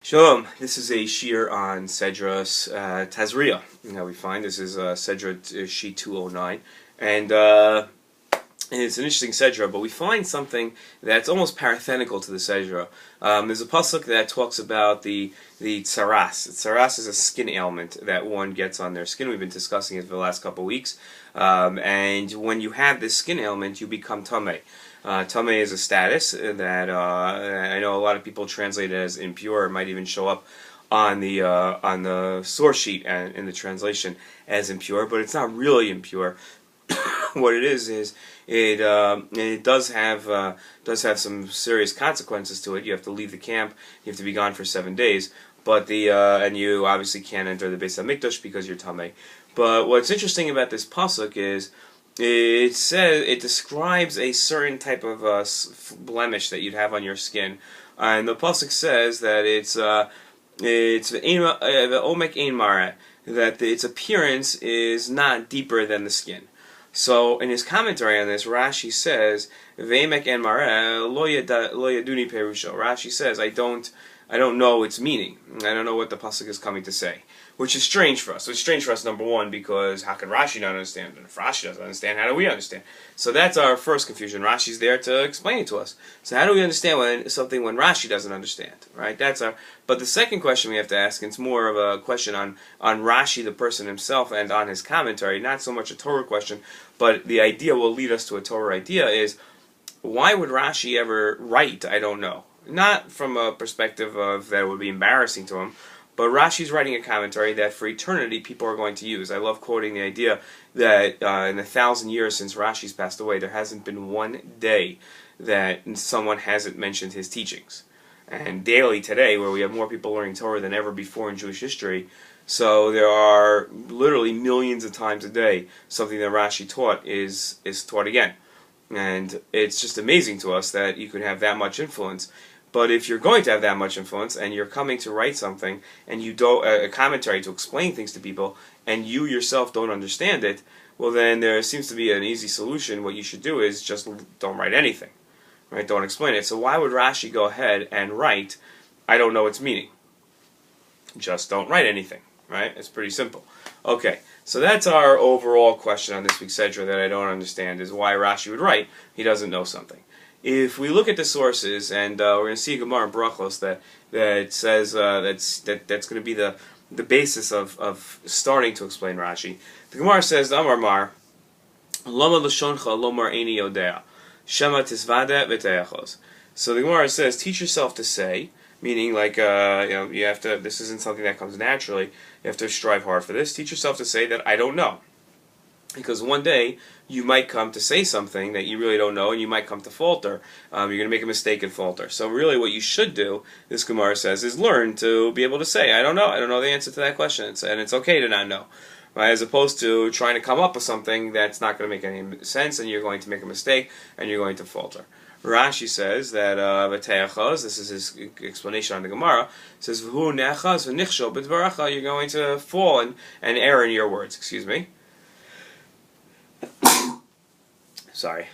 Shalom, this is a Shiur on Sedras Tazriah. Now we find this is Sedras SE209, and it's an interesting Sedra, but we find something that's almost parathenical to the Sedra. There's a pasuk that talks about the tsaras. Tsaras is a skin ailment that one gets on their skin. We've been discussing it for the last couple of weeks, and when you have this skin ailment, you become tameh. Tameh is a status that I know a lot of people translate it as impure. It might even show up on the source sheet and in the translation as impure, but it's not really impure. What it is it does have some serious consequences to it. You have to leave the camp. You have to be gone for 7 days. But and you obviously can't enter the Beis HaMikdash because you're tameh. But what's interesting about this pasuk is it describes a certain type of blemish that you'd have on your skin, and the pasuk says that it's omek ein mara, that its appearance is not deeper than the skin. So in his commentary on this, Rashi says ve'emek ein mara lo yaduni perusho. Rashi says I don't know its meaning. I don't know what the pasuk is coming to say, which is strange for us. So it's strange for us, number one, because how can Rashi not understand? And if Rashi doesn't understand, how do we understand? So that's our first confusion. Rashi's there to explain it to us. So how do we understand when Rashi doesn't understand? Right? But the second question we have to ask, and it's more of a question on Rashi, the person himself, and on his commentary, not so much a Torah question, but the idea will lead us to a Torah idea, is why would Rashi ever write, I don't know? Not from a perspective of that it would be embarrassing to him, but Rashi's writing a commentary that for eternity people are going to use. I love quoting the idea that in 1,000 years since Rashi's passed away, there hasn't been one day that someone hasn't mentioned his teachings. And daily today, where we have more people learning Torah than ever before in Jewish history, so there are literally millions of times a day something that Rashi taught is taught again. And it's just amazing to us that you could have that much influence. But if you're going to have that much influence, and you're coming to write something, and you don't a commentary to explain things to people, and you yourself don't understand it, well then there seems to be an easy solution. What you should do is just don't write anything, right? Don't explain it. So why would Rashi go ahead and write, I don't know its meaning? Just don't write anything, right? It's pretty simple. Okay, so that's our overall question on this week's Sedra that I don't understand, is why Rashi would write, he doesn't know something. If we look at the sources, and we're going to see a Gemara in Brachos that says that's going to be the basis of starting to explain Rashi. The Gemara says, Amar Mar, Lama l'shoncha lomar eini yodea, shema tisvada v'teyachos. So the Gemara says, teach yourself to say, meaning like you have to. This isn't something that comes naturally. You have to strive hard for this. Teach yourself to say that I don't know. Because one day you might come to say something that you really don't know, and you might come to falter. You're going to make a mistake and falter. So really what you should do, this Gemara says, is learn to be able to say, I don't know. I don't know the answer to that question. And it's okay to not know. Right? As opposed to trying to come up with something that's not going to make any sense, and you're going to make a mistake, and you're going to falter. Rashi says that this is his explanation on the Gemara, says, you're going to fall and err in your words. Excuse me. Sorry.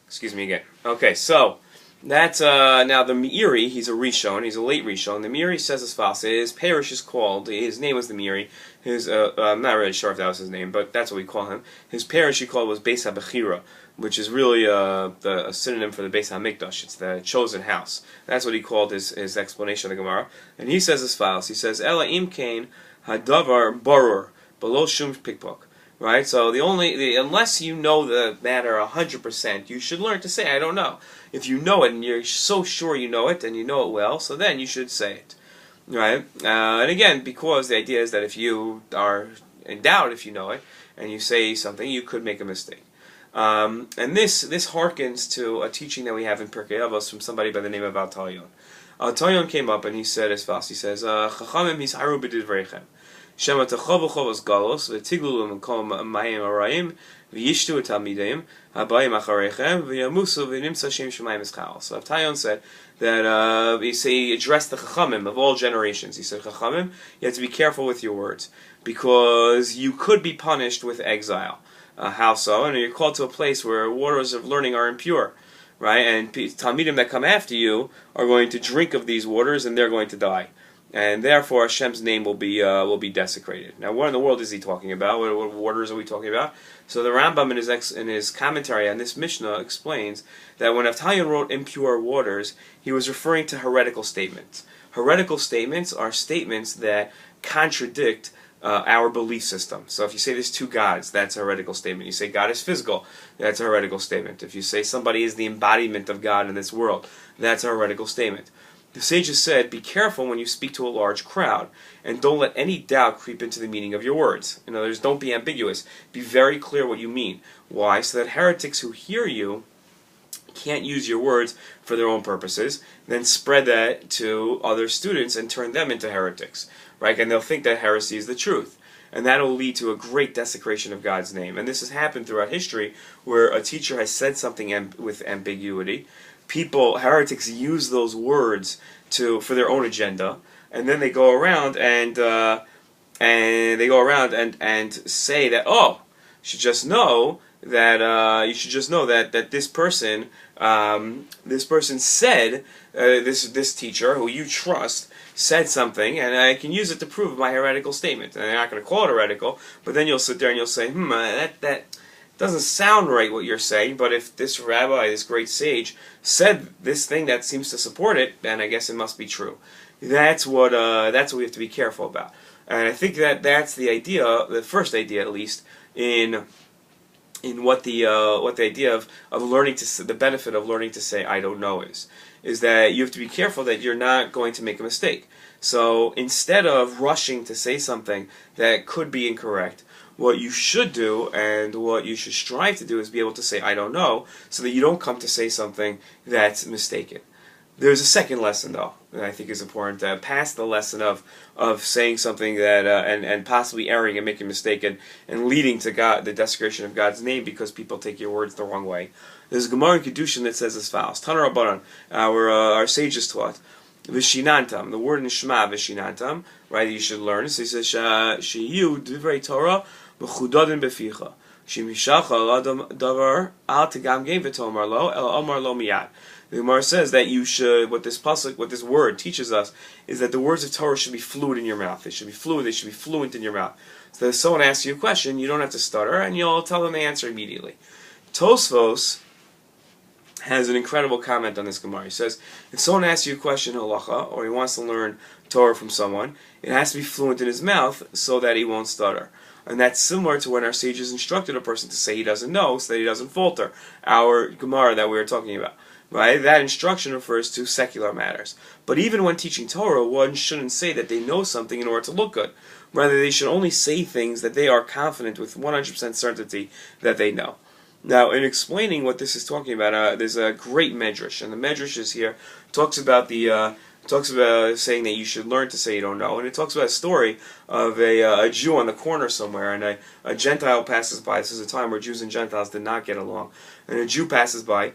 Excuse me again. Okay, so that's now the Meiri. He's a Rishon. He's a late Rishon. The Meiri says as follows: his parish is called. His name was the Meiri. I'm not really sure if that was his name, but that's what we call him. His parish he called was Beis HaBechira, which is really a synonym for the Beis HaMikdash. It's the chosen house. That's what he called his explanation of the Gemara. And he says as follows: he says, Ela im kain hadavar barur below shum pikpok. Right, so unless you know the matter 100%, you should learn to say I don't know. If you know it and you're so sure you know it and you know it well, so then you should say it, right? And again, because the idea is that if you are in doubt if you know it and you say something, you could make a mistake. And this harkens to a teaching that we have in Pirkei Avos from somebody by the name of Al Talyon. Al Talyon came up and he said as fast. He says, "Chachamim hisharu b'divreichem." Shema techovu chovos galos v'tiglu l'makom mayim arayim v'yishtu et talmidim habayim achareichem v'yamusu v'nimtza shem shemayim eschal. So Avtayon said that he addressed the Chachamim of all generations. He said, Chachamim, you have to be careful with your words because you could be punished with exile. How so? And you're called to a place where waters of learning are impure. right? And Talmidim that come after you are going to drink of these waters, and they're going to die. And therefore Hashem's name will be desecrated. Now, what in the world is he talking about? What waters are we talking about? So the Rambam in his commentary on this Mishnah explains that when Avtalion wrote impure waters, he was referring to heretical statements. Heretical statements are statements that contradict our belief system. So if you say there's two gods, that's a heretical statement. You say God is physical, that's a heretical statement. If you say somebody is the embodiment of God in this world, that's a heretical statement. The sages said, be careful when you speak to a large crowd, and don't let any doubt creep into the meaning of your words. In other words, don't be ambiguous. Be very clear what you mean. Why? So that heretics who hear you can't use your words for their own purposes, then spread that to other students and turn them into heretics. Right? And they'll think that heresy is the truth. And that'll lead to a great desecration of God's name. And this has happened throughout history, where a teacher has said something with ambiguity. Heretics use those words for their own agenda, and then they go around and say that, oh, you should just know that this person said, this teacher who you trust said something, and I can use it to prove my heretical statement. And they're not going to call it heretical, but then you'll sit there and you'll say, that doesn't sound right what you're saying, but if this rabbi, this great sage, said this thing that seems to support it, then I guess it must be true. That's what we have to be careful about. And I think that's the idea, the first idea at least, in what the idea of learning to, the benefit of learning to say I don't know is that you have to be careful that you're not going to make a mistake. So instead of rushing to say something that could be incorrect, what you should do and what you should strive to do is be able to say I don't know, so that you don't come to say something that's mistaken. There's a second lesson, though, that I think is important. Past the lesson of saying something that and possibly erring and making a mistake and leading to the desecration of God's name because people take your words the wrong way. There's a Gemara in Kedushin that says as follows: Tana Rabbanan, our sages taught, Vishinantam, the word in Shema, Vishinantam, right? You should learn. So he says, Shiur divrei Torah b'chudadin beficha. Shemishach al davar al tegamgem v'tomar lo el amar lo miyad. The Gemara says that you should, what this word teaches us, is that the words of Torah should be fluid in your mouth. They should be fluid, they should be fluent in your mouth. So that if someone asks you a question, you don't have to stutter, and you'll tell them the answer immediately. Tosfos has an incredible comment on this Gemara. He says, if someone asks you a question, halacha, or he wants to learn Torah from someone, it has to be fluent in his mouth so that he won't stutter. And that's similar to when our sages instructed a person to say he doesn't know, so that he doesn't falter. Our Gemara that we were talking about. Right? That instruction refers to secular matters. But even when teaching Torah, one shouldn't say that they know something in order to look good. Rather, they should only say things that they are confident with 100% certainty that they know. Now, in explaining what this is talking about, there's a great medrash, and the medrash is here talks about saying that you should learn to say you don't know, and it talks about a story of a Jew on the corner somewhere, and a Gentile passes by. This is a time where Jews and Gentiles did not get along, and a Jew passes by.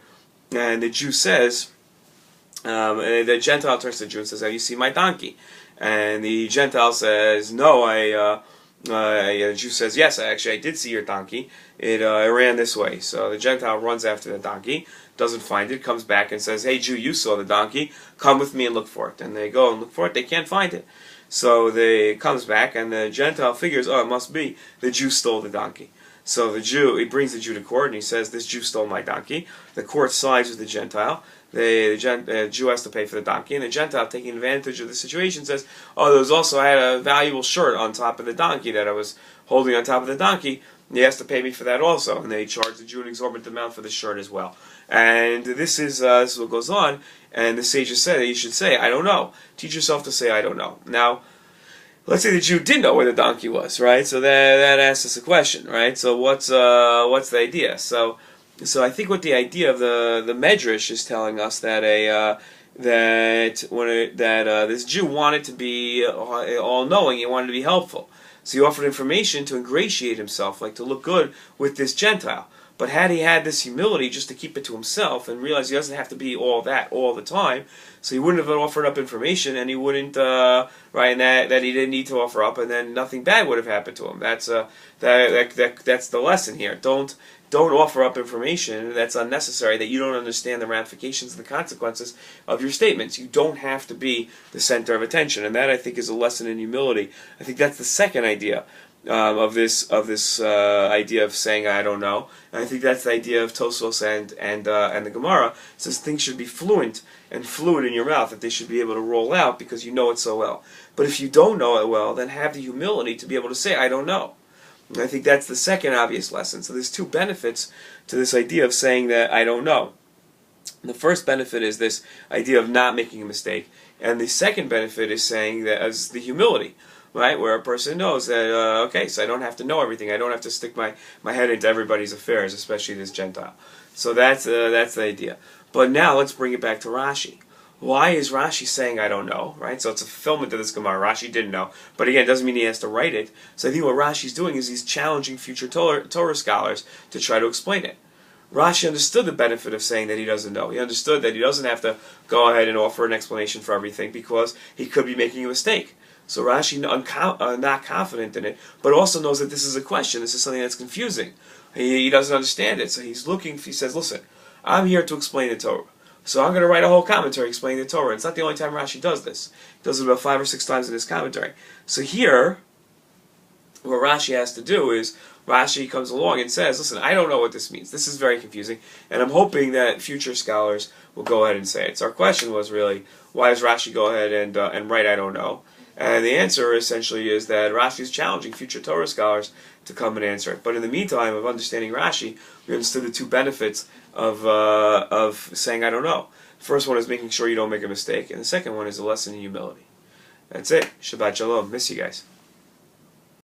And the Jew says, the Gentile turns to the Jew and says, have you seen my donkey? And the Gentile says, no, the Jew says, yes, I did see your donkey. It ran this way. So the Gentile runs after the donkey, doesn't find it, comes back and says, hey Jew, you saw the donkey, come with me and look for it. And they go and look for it, they can't find it. So they comes back and the Gentile figures, oh, it must be the Jew stole the donkey. So he brings the Jew to court and he says, this Jew stole my donkey. The court sides with the Gentile. The Jew has to pay for the donkey, and the Gentile, taking advantage of the situation, says, oh, I had a valuable shirt on top of the donkey that I was holding on top of the donkey. He has to pay me for that also. And they charge the Jew an exorbitant amount for the shirt as well. And this is what goes on. And the sages say that you should say, I don't know. Teach yourself to say, I don't know. Now, let's say the Jew did know where the donkey was, right? So that asks us a question, right? So what's the idea? So I think what the idea of the Medrash is telling us that this Jew wanted to be all-knowing. He wanted to be helpful. So he offered information to ingratiate himself, like to look good with this Gentile. But had he had this humility just to keep it to himself and realize he doesn't have to be all that all the time, so he wouldn't have offered up information, and he wouldn't, and that he didn't need to offer up, and then nothing bad would have happened to him. That's the lesson here. Don't don't offer up information that's unnecessary, that you don't understand the ramifications and the consequences of your statements. You don't have to be the center of attention, and that, I think, is a lesson in humility. I think that's the second idea of this idea of saying I don't know. And I think that's the idea of Tosfos and the Gemara. It says things should be fluent and fluid in your mouth, that they should be able to roll out because you know it so well. But if you don't know it well, then have the humility to be able to say I don't know. And I think that's the second obvious lesson. So there's two benefits to this idea of saying that I don't know. The first benefit is this idea of not making a mistake, and the second benefit is saying that as the humility, right, where a person knows that okay, so I don't have to know everything. I don't have to stick my head into everybody's affairs, especially this Gentile. So that's the idea. But now let's bring it back to Rashi. Why is Rashi saying I don't know, right? So it's a fulfillment of this Gemara. Rashi didn't know. But again, it doesn't mean he has to write it. So I think what Rashi's doing is he's challenging future Torah scholars to try to explain it. Rashi understood the benefit of saying that he doesn't know. He understood that he doesn't have to go ahead and offer an explanation for everything because he could be making a mistake. So Rashi, not confident in it, but also knows that this is a question. This is something that's confusing. He doesn't understand it. So he's looking, he says, listen, I'm here to explain the Torah. So I'm going to write a whole commentary explaining the Torah. It's not the only time Rashi does this. He does it about 5 or 6 times in his commentary. So here, what Rashi has to do is, Rashi comes along and says, listen, I don't know what this means. This is very confusing, and I'm hoping that future scholars will go ahead and say it. So our question was really, why does Rashi go ahead and write I don't know? And the answer essentially is that Rashi is challenging future Torah scholars to come and answer it. But in the meantime of understanding Rashi, we understood the two benefits of saying I don't know. The first one is making sure you don't make a mistake, and the second one is a lesson in humility. That's it. Shabbat Shalom. Miss you guys.